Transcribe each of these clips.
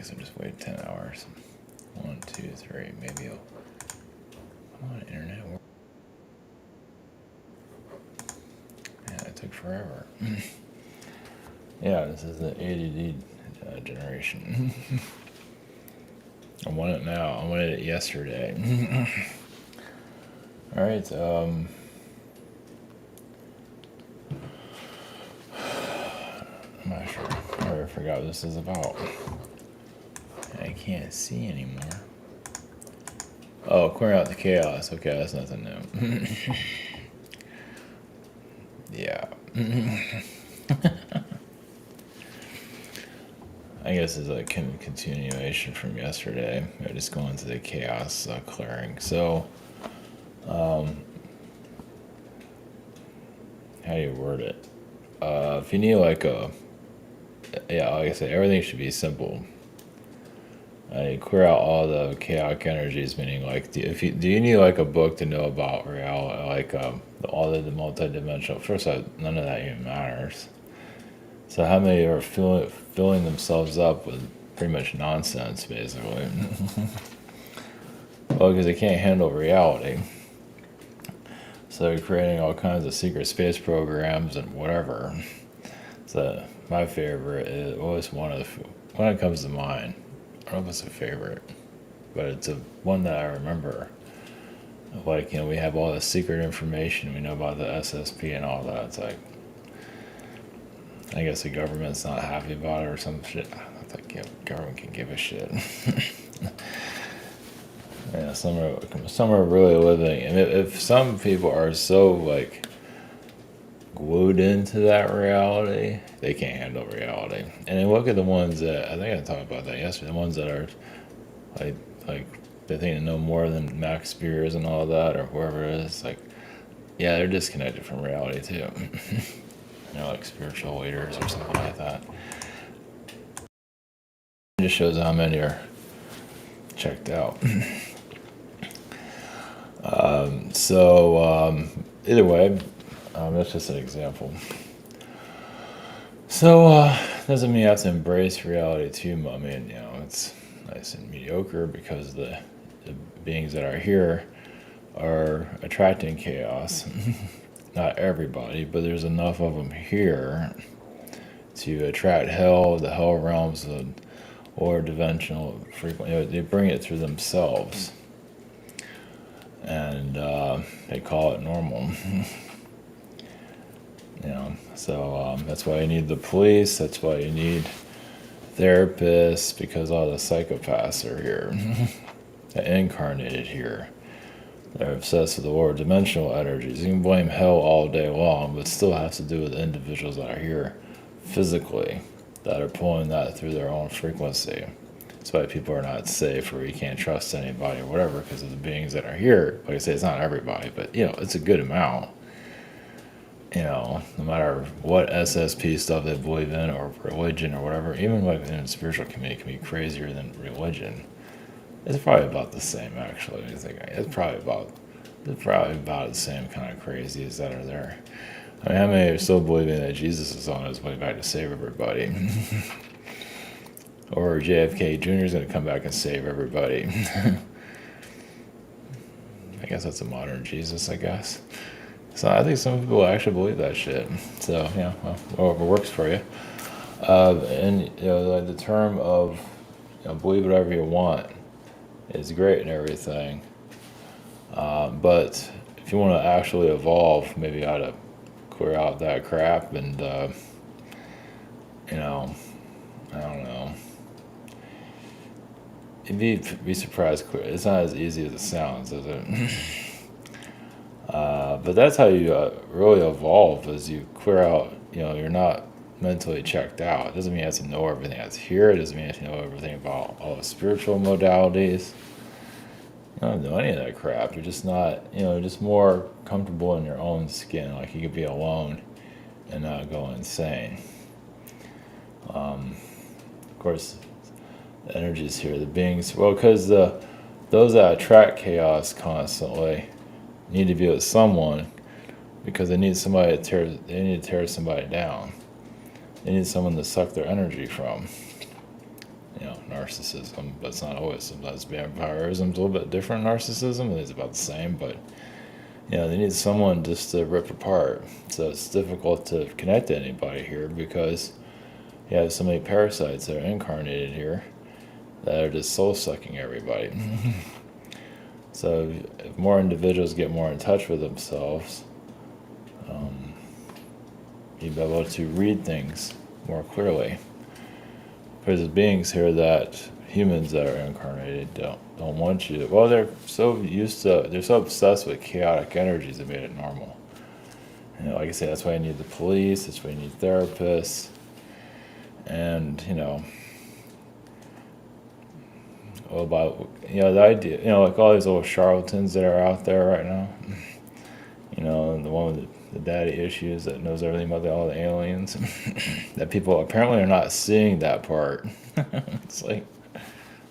guess I'll just wait 10 hours. 1, 2, 3, maybe I'll... Come on, internet. Yeah, it took forever. Yeah, this is the ADD generation. I want it now. I wanted it yesterday. Alright, I'm not sure. I already forgot what this is about. I can't see anymore. Oh, clearing out the chaos. Okay, that's nothing new. Yeah. I guess it's a continuation from yesterday. We're just going to the chaos clearing. So, how do you word it? If you need like like I said, everything should be simple. You clear out all the chaotic energies, meaning like, do you need like a book to know about reality, like all the multidimensional? First, none of that even matters. So how many are filling themselves up with pretty much nonsense, basically? Well, because they can't handle reality. So they're creating all kinds of secret space programs and whatever. So my favorite is always when it comes to mind. I don't know if it's a favorite, but it's one that I remember. Like, we have all the secret information we know about the SSP and all that. It's like, I guess the government's not happy about it or some shit. I don't think the government can give a shit. Yeah, some are really living, and if some people are so like glued into that reality, they can't handle reality. And then look at the ones that I think I talked about that yesterday. The ones that are like they think they know more than Max Spears and all that, or whoever it is. Like, yeah, they're disconnected from reality too. Like spiritual leaders or something like that. It just shows how many are checked out. Either way, that's just an example. So, doesn't mean you have to embrace reality too. I mean, it's nice and mediocre because the beings that are here are attracting chaos. Not everybody, but there's enough of them here to attract hell, the hell realms, or dimensional frequency. They bring it through themselves, and they call it normal. So that's why you need the police. That's why you need therapists, because all the psychopaths are here, they're incarnated here. They're obsessed with the lower dimensional energies. You can blame hell all day long, but it still has to do with the individuals that are here physically, that are pulling that through their own frequency. That's why people are not safe, or you can't trust anybody or whatever, because of the beings that are here. Like I say, it's not everybody, but it's a good amount. No matter what SSP stuff they believe in, or religion or whatever, even like in the spiritual community can be crazier than religion. It's probably about the same, actually. It's probably about the same kind of crazies that are there. I mean, how many are still believing that Jesus is on his way back to save everybody? Or JFK Jr. is going to come back and save everybody? I guess that's a modern Jesus, I guess. So I think some people actually believe that shit. So, whatever works for you. And, like the term of, believe whatever you want is great and everything. But if you want to actually evolve, maybe you ought to clear out that crap and, I don't know. You'd be surprised. It's not as easy as it sounds, is it? But that's how you really evolve, is you clear out, you're not mentally checked out. It doesn't mean you have to know everything that's here. It doesn't mean you have to know everything about all the spiritual modalities. You don't know any of that crap. You're just not, just more comfortable in your own skin. Like you could be alone and not go insane. Of course, the energies here, the beings, because those that attract chaos constantly need to be with someone, because they need somebody they need to tear somebody down. They need someone to suck their energy from. narcissism, but it's not always. Sometimes vampirism's a little bit different narcissism, and it's about the same, but they need someone just to rip apart. So it's difficult to connect to anybody here because you have so many parasites that are incarnated here that are just soul sucking everybody. So if more individuals get more in touch with themselves, you'll be able to read things more clearly. Because there's beings here that humans that are incarnated don't want you. Well, they're so obsessed with chaotic energies that made it normal. Like I say, that's why you need the police. That's why you need therapists, and about the idea, like all these little charlatans that are out there right now. And the one with the daddy issues that knows everything about all the aliens. That people apparently are not seeing that part. It's like,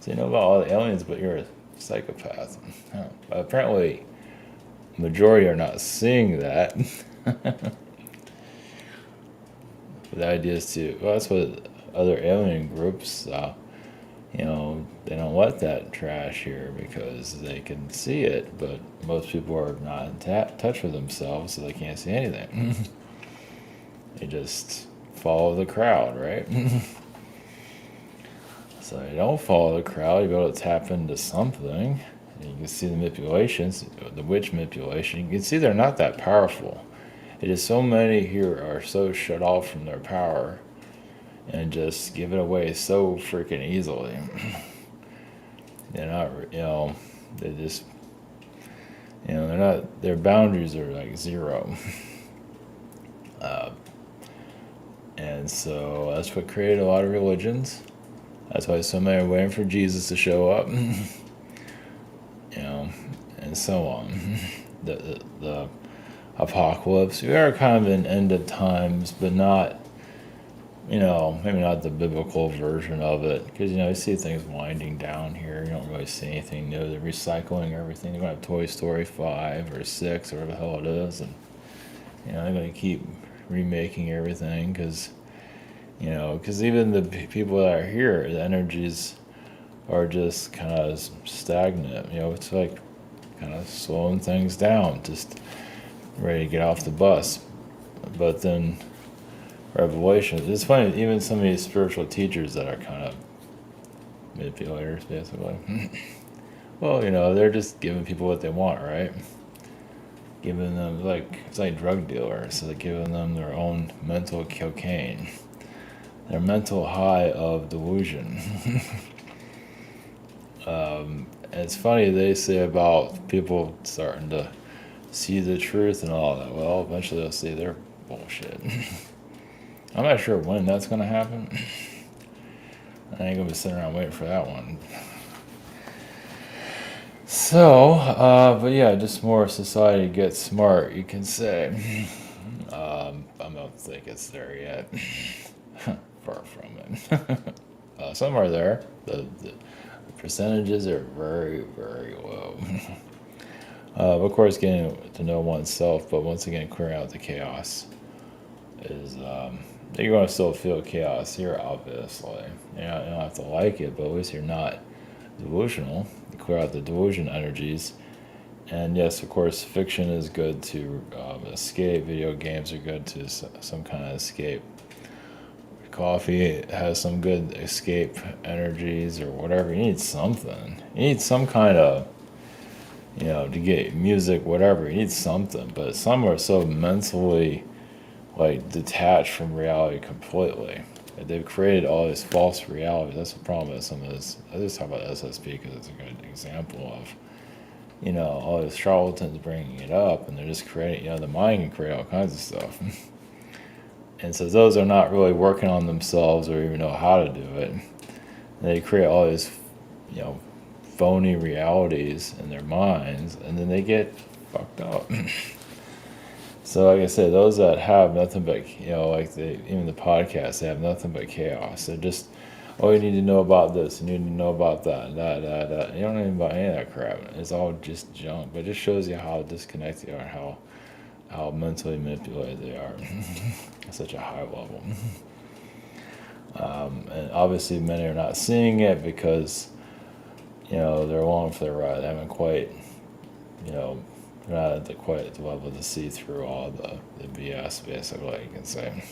so you know about all the aliens, but you're a psychopath. But apparently, the majority are not seeing that. But the idea is that's what other alien groups, they don't want that trash here because they can see it, but most people are not in touch with themselves, so they can't see anything. They just follow the crowd, right? So you don't follow the crowd, you'll be able to tap into something. And you can see the manipulations, the witch manipulation. You can see they're not that powerful. It is so many here are so shut off from their power and just give it away so freaking easily. They're not, they just, they're not, their boundaries are like zero. And so that's what created a lot of religions. That's why so many are waiting for Jesus to show up. And so on. The apocalypse. We are kind of in end of times, but not, maybe not the biblical version of it. Because, you see things winding down here. You don't really see anything new. They're recycling everything. They're going to have Toy Story 5 or 6 or whatever the hell it is. And, they're going to keep remaking everything because, because even the people that are here, the energies are just kind of stagnant. It's like kind of slowing things down, just ready to get off the bus. But then Revelation, it's funny, even some of these spiritual teachers that are kind of manipulators, basically. Well, they're just giving people what they want, right? Giving them, it's like drug dealers, so they're giving them their own mental cocaine. Their mental high of delusion. It's funny they say about people starting to see the truth and all that. Well, eventually they'll see their bullshit. I'm not sure when that's going to happen. I ain't going to be sitting around waiting for that one. So, but yeah, just more society gets smart, you can say. I don't think it's there yet. Far from it. Some are there. The percentages are very, very low. Of course, getting to know oneself, but once again, clearing out the chaos is, you're going to still feel chaos here, obviously. You don't have to like it, but at least you're not delusional. You clear out the delusion energies. And yes, of course, fiction is good to escape. Video games are good to some kind of escape. Coffee has some good escape energies or whatever. You need something. You need some kind of, to get music, whatever. You need something. But some are so mentally, detached from reality completely. They've created all this false reality. That's the problem with some of this. I just talk about SSP because it's a good example of, all these charlatans bringing it up, and they're just creating, the mind can create all kinds of stuff. And so those are not really working on themselves or even know how to do it. They create all these, phony realities in their minds, and then they get fucked up. So like I said, those that have nothing but, even the podcast, they have nothing but chaos. They're just, you need to know about this, you need to know about that, that. You don't know about any of that crap. It's all just junk. But it just shows you how disconnected they are, how mentally manipulated they are at such a high level. And obviously many are not seeing it because, they're along for the ride. They haven't quite, they're not at quite the level to see through all the BS, basically, you can say.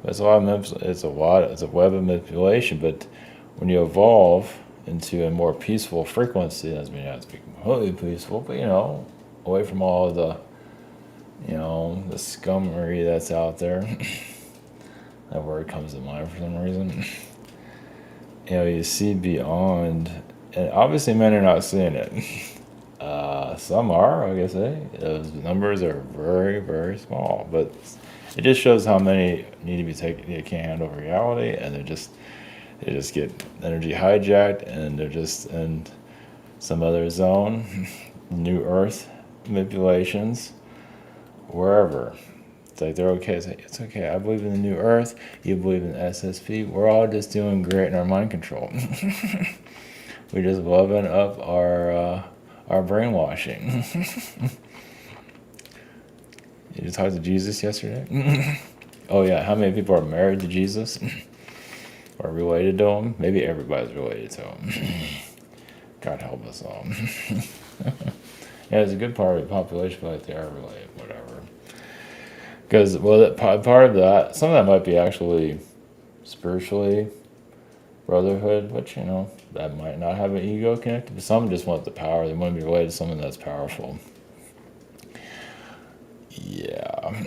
But it's a lot of it's a web of manipulation. But when you evolve into a more peaceful frequency, that doesn't mean you have to be completely peaceful, but away from all the the scummery that's out there. That word comes to mind for some reason. You see beyond, and obviously men are not seeing it. Some are, like I say. Those numbers are very, very small, but it just shows how many need to be taken. They can't handle reality, and they just get energy hijacked, and they're just in some other zone, new Earth manipulations, wherever. It's like they're okay. It's okay. I believe in the new Earth. You believe in SSP. We're all just doing great in our mind control. We're just loving up our brainwashing. You talked to Jesus yesterday? Oh yeah, how many people are married to Jesus? Or related to him? Maybe everybody's related to him. God help us all. Yeah, there's a good part of the population, but like they are related, whatever. Because, part of that, some of that might be actually spiritually brotherhood, which, that might not have an ego connected, but some just want the power. They want to be related to someone that's powerful. Yeah.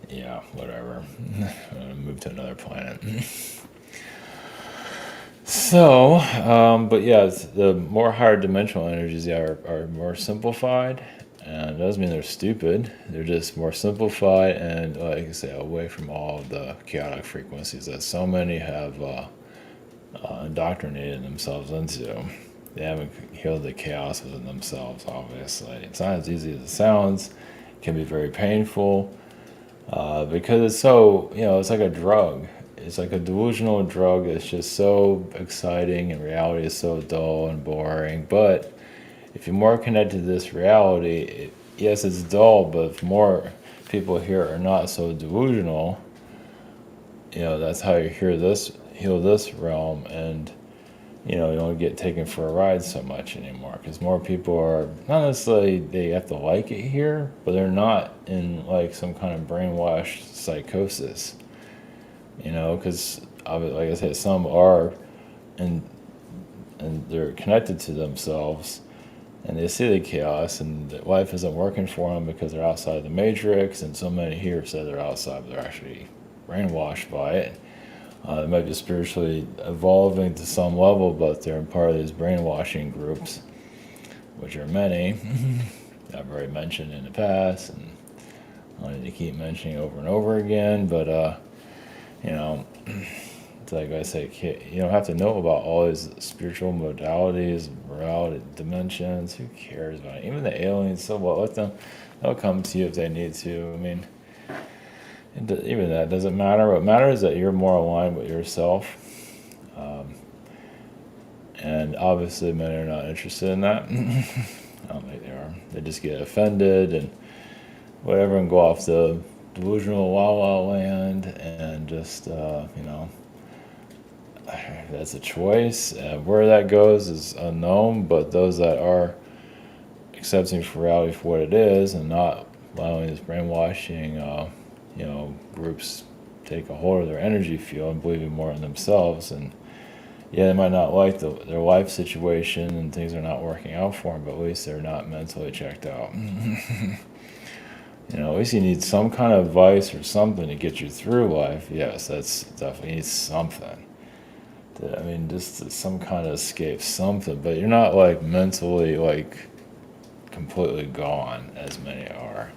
Yeah, whatever. I'm going to move to another planet. So, but yeah, the more higher dimensional energies are more simplified, and it doesn't mean they're stupid. They're just more simplified and, like I say, away from all of the chaotic frequencies that so many have indoctrinated themselves into. They haven't healed the chaos within themselves, obviously. It's not as easy as it sounds. It can be very painful because it's so, it's like a drug. It's like a delusional drug that's just so exciting, and reality is so dull and boring. But if you're more connected to this reality, yes, it's dull, but if more people here are not so delusional, that's how you heal this realm, and you don't get taken for a ride so much anymore, because more people are not necessarily they have to like it here, but they're not in like some kind of brainwashed psychosis. Because like I said, some are, and they're connected to themselves, and they see the chaos, and that life isn't working for them because they're outside the matrix. And so many here say they're outside, but they're actually brainwashed by it. They might be spiritually evolving to some level, but they're part of these brainwashing groups, which are many. I've already mentioned in the past, and I need to keep mentioning over and over again. But it's like I say, you don't have to know about all these spiritual modalities, morality, dimensions. Who cares about it? Even the aliens, so what? Let them. They'll come to you if they need to. I mean, even that doesn't matter. What matters is that you're more aligned with yourself. And obviously, men are not interested in that. I don't think they are. They just get offended and whatever, and go off the delusional wild land, and just that's a choice. Where that goes is unknown, but those that are accepting reality for what it is and not allowing this brainwashing groups take a hold of their energy field and believing more in themselves, and they might not like their life situation and things are not working out for them, but at least they're not mentally checked out. At least you need some kind of advice or something to get you through life. Yes, that's definitely needs something. Just some kind of escape, something. But you're not like mentally like completely gone, as many are.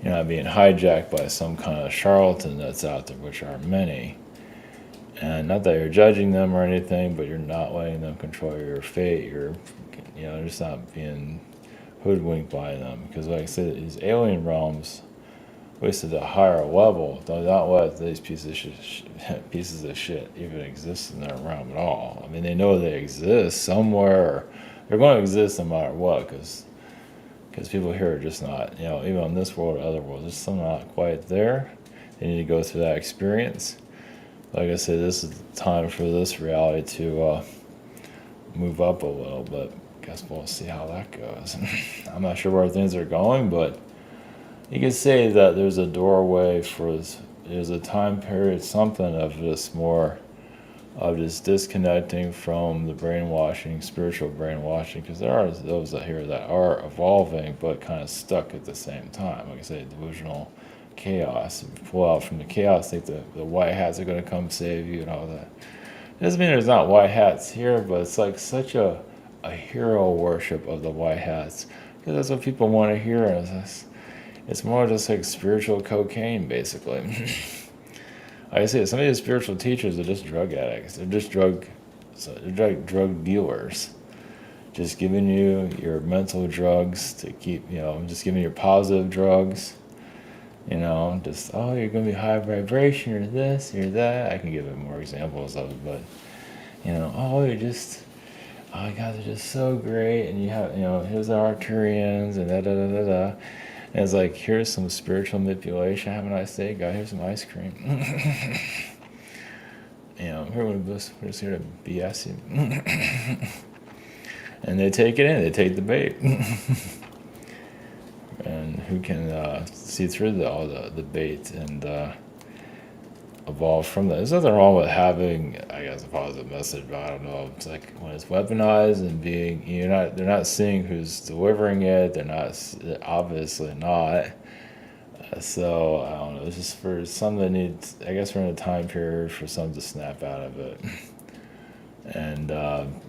You're not being hijacked by some kind of charlatan that's out there, which are many. And not that you're judging them or anything, but you're not letting them control your fate. You're just not being hoodwinked by them. Because like I said, these alien realms, at least at a higher level, do not let these pieces of shit even exist in their realm at all. I mean, they know they exist somewhere. They're going to exist no matter what, because people here are just not, even in this world or other worlds, there's some not quite there. They need to go through that experience. Like I said, this is the time for this reality to move up a little, but guess we'll see how that goes. I'm not sure where things are going, but you can say that there's a doorway for this. There's a time period, something of this more of just disconnecting from the brainwashing, spiritual brainwashing, because there are those out here that are evolving but kind of stuck at the same time. Like I say, delusional chaos. If you pull out from the chaos, think the white hats are going to come save you and all that. It doesn't mean there's not white hats here, but it's like such a hero worship of the white hats, because that's what people want to hear. It's more just like spiritual cocaine, basically. Like I say, some of these spiritual teachers are just drug addicts. They're just drug dealers. Just giving you your mental drugs to keep, just giving you positive drugs. Just, oh, you're going to be high vibration, you're this, you're that. I can give it more examples of it, but, oh, oh, God, they're just so great. And you have, here's the Arcturians and da-da-da-da-da. And it's like, here's some spiritual manipulation. Have a nice day, guy. Here's some ice cream. We're just here to BS you. And they take it in. They take the bait. And who can see through all the bait and evolve from that? There's nothing wrong with having, I guess, a positive message, but I don't know. It's like when it's weaponized and being, they're not seeing who's delivering it. They're obviously not. So I don't know. It's just for some that needs. I guess we're in a time period for some to snap out of it. And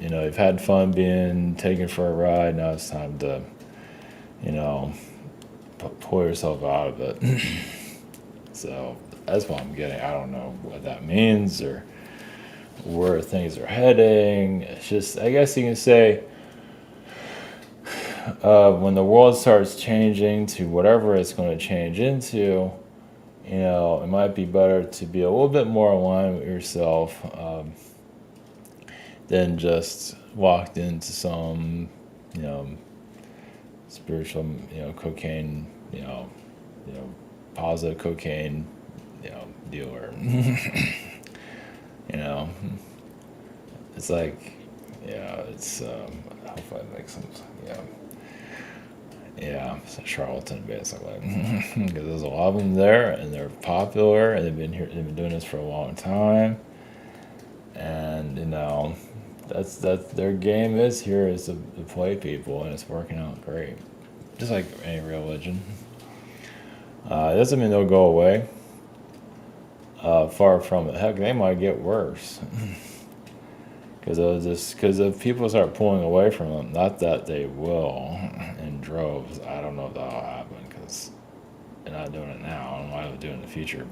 you've had fun being taken for a ride. Now it's time to, pull yourself out of it. So that's what I'm getting. I don't know what that means or where things are heading. It's just, I guess you can say, when the world starts changing to whatever it's going to change into, it might be better to be a little bit more aligned with yourself than just walked into some, spiritual, cocaine, positive cocaine, dealer. It's like, it's hopefully it makes sense. It's a charlatan basically, because there's a lot of them there, and they're popular, and they've been doing this for a long time, and that's their game is here is to play people, and it's working out great, just like any religion. It doesn't mean they'll go away. Far from it. Heck, they might get worse. Because if people start pulling away from them, not that they will in droves. I don't know if that'll happen because they're not doing it now. I don't know why they'll do it in the future,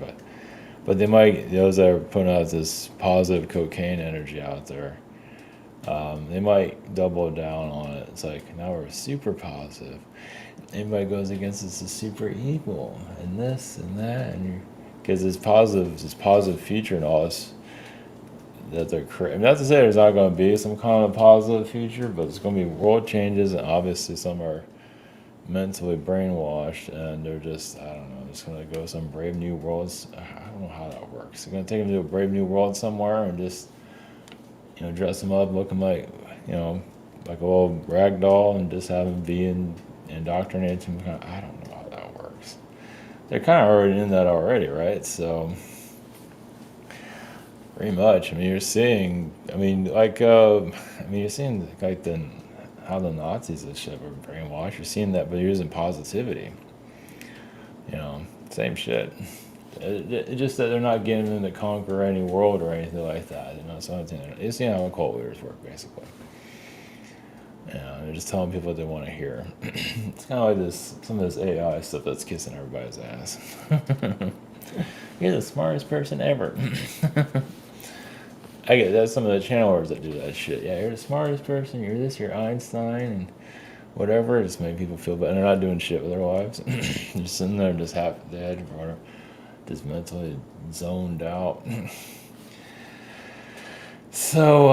but they might. Those that are putting out this positive cocaine energy out there, they might double down on it. It's like now we're super positive. Anybody goes against us is super evil, and this and that, and because this positive future and all this that they're creating. Not to say there's not going to be some kind of positive future, but it's going to be world changes, and obviously some are mentally brainwashed, and they're just, I don't know, just going to go some brave new worlds. I don't know how that works. They're going to take them to a brave new world somewhere and just, dress them up looking like, like a little rag doll, and just have them be indoctrinated to them. I don't know how that works. They're kind of already in that already, right? So pretty much. You're seeing. You're seeing like how the Nazis and shit were brainwashed. You're seeing that, but you're using positivity. Same shit. It's just that they're not getting them to conquer any world or anything like that. It's how occult leaders work, basically. They're just telling people what they want to hear. It's kind of like some of this AI stuff that's kissing everybody's ass. You're the smartest person ever. I get that's some of the channelers that do that shit. Yeah, you're the smartest person. You're this. You're Einstein and whatever. Just make people feel better. They're not doing shit with their lives. They're just sitting there, just half dead or just mentally zoned out. So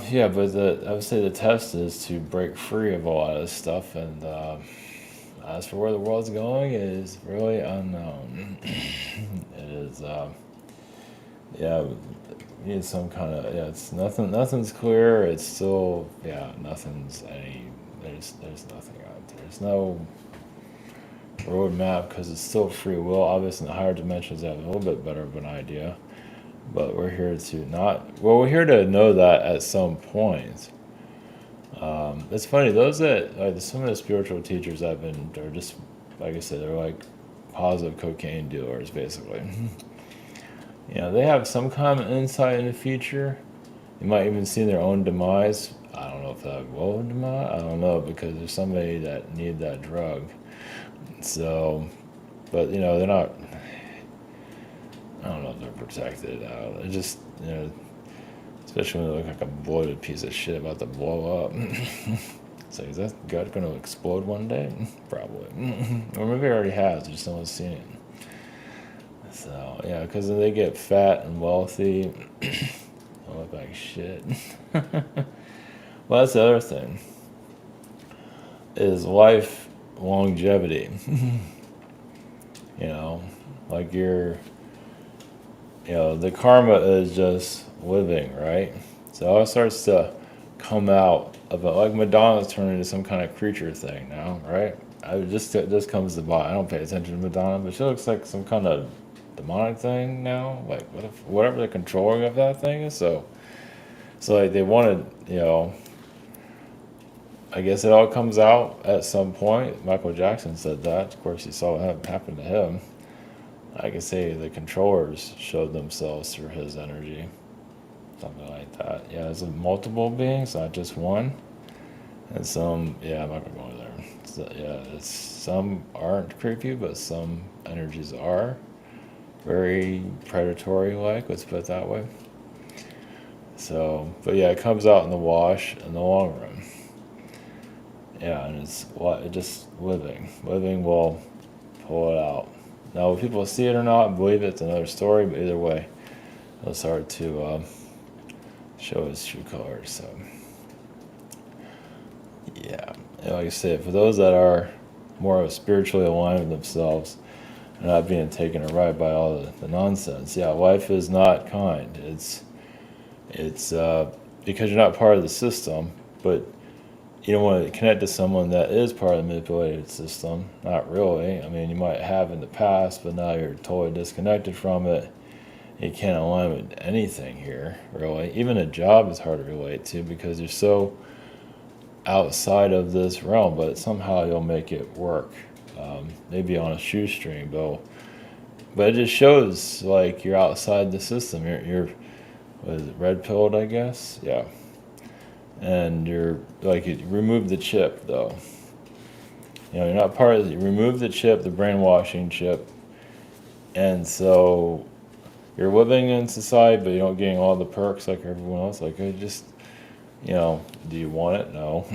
but I would say the test is to break free of a lot of this stuff, and as for where the world's going, it is really unknown. It because yeah, we need some kind of, yeah, it's nothing's clear. It's still, yeah, nothing's any, there's nothing out there. There's no roadmap because it's still free will. Obviously, in the higher dimensions, they have a little bit better of an idea. But we're here to not, well, we're here to know that at some point. It's funny, those that, like, some of the spiritual teachers I've been, they're just, like I said, they're like positive cocaine dealers, basically. You know, they have some kind of insight in the future. You might even see their own demise. I don't know if that will demise. I don't know, because there's somebody that need that drug. So, but you know, they're not. I don't know if they're protected. They're just, you know, especially when they look like a bloated piece of shit about to blow up. So is that gut going to explode one day? Probably. Or maybe it already has. Just no one's seen it. So yeah, because they get fat and wealthy, they look like shit. Well, that's the other thing. Is life longevity. You know, like you're, you know, the karma is just living, right? So it starts to come out of it, like Madonna's turning into some kind of creature thing now, right? It just comes to mind. I don't pay attention to Madonna, but she looks like some kind of demonic thing now. Like whatever the controlling of that thing is. So like they wanted, you know, I guess it all comes out at some point. Michael Jackson said that. Of course, you saw what happened to him. I could say the controllers showed themselves through his energy. Something like that. Yeah, it's multiple beings, not just one. And some, yeah, I'm not going to go there. So, yeah, some aren't creepy, but some energies are very predatory-like, let's put it that way. So, but yeah, it comes out in the wash in the long run. Yeah, and it's just living. Living will pull it out. Now, will people see it or not, believe it's another story, but either way, it'll start to show its true colors. So, yeah, and like I said, for those that are more spiritually aligned with themselves and not being taken a ride by all the nonsense, yeah, life is not kind. It's because you're not part of the system, but you don't want to connect to someone that is part of the manipulated system. Not really. I mean, you might have in the past, but now you're totally disconnected from it. You can't align with anything here, really. Even a job is hard to relate to because you're so outside of this realm, but somehow you'll make it work. Maybe on a shoestring, though. But it just shows like you're outside the system. You're what is it, red pilled, I guess? Yeah. And you're like, you remove the chip, though. You know, you're not part of it. You remove the chip, the brainwashing chip, and so you're living in society, but you don't getting all the perks like everyone else. Like, I just, you know, do you want it? No.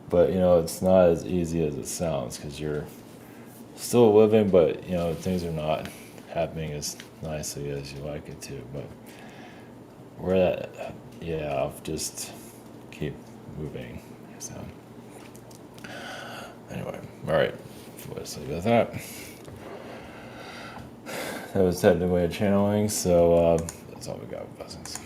But, you know, it's not as easy as it sounds because you're still living, but, you know, things are not happening as nicely as you like it to. But we're at, yeah, I'll just keep moving. So, anyway, all right, let's leave it at that. That was technically a channeling, so that's all we got. Blessings.